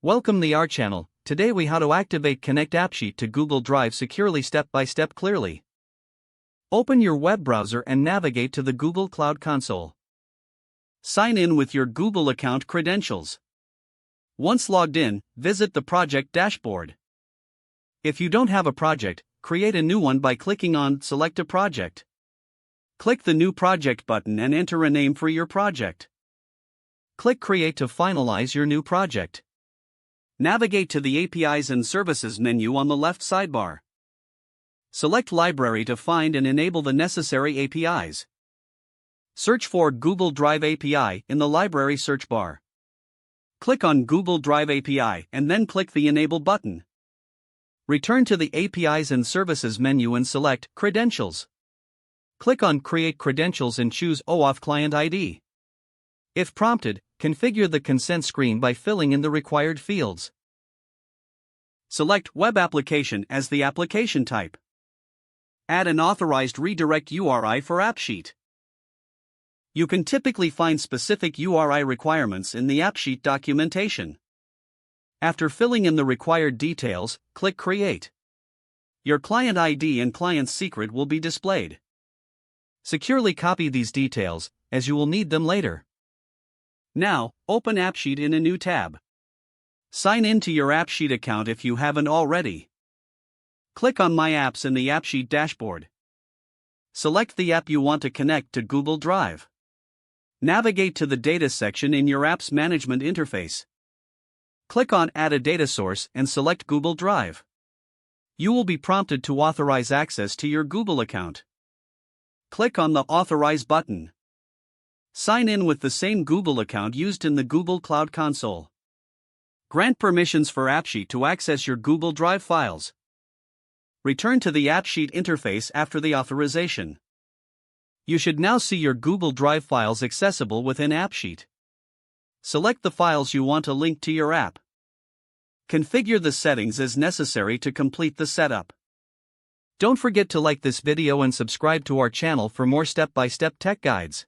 Welcome to our channel. Today we how to activate Connect AppSheet to Google Drive securely step by step clearly. Open your web browser and navigate to the Google Cloud Console. Sign in with your Google account credentials. Once logged in, visit the project dashboard. If you don't have a project, create a new one by clicking on Select a Project. Click the New Project button and enter a name for your project. Click Create to finalize your new project. Navigate to the APIs and Services menu on the left sidebar. Select Library to find and enable the necessary APIs. Search for Google Drive API in the Library search bar. Click on Google Drive API and then click the Enable button. Return to the APIs and Services menu and select Credentials. Click on Create Credentials and choose OAuth Client ID. If prompted, configure the consent screen by filling in the required fields. Select Web Application as the application type. Add an authorized redirect URI for AppSheet. You can typically find specific URI requirements in the AppSheet documentation. After filling in the required details, click Create. Your client ID and client secret will be displayed. Securely copy these details, as you will need them later. Now, open AppSheet in a new tab. Sign in to your AppSheet account if you haven't already. Click on My Apps in the AppSheet dashboard. Select the app you want to connect to Google Drive. Navigate to the Data section in your app's management interface. Click on Add a Data Source and select Google Drive. You will be prompted to authorize access to your Google account. Click on the Authorize button. Sign in with the same Google account used in the Google Cloud Console. Grant permissions for AppSheet to access your Google Drive files. Return to the AppSheet interface after the authorization. You should now see your Google Drive files accessible within AppSheet. Select the files you want to link to your app. Configure the settings as necessary to complete the setup. Don't forget to like this video and subscribe to our channel for more step-by-step tech guides.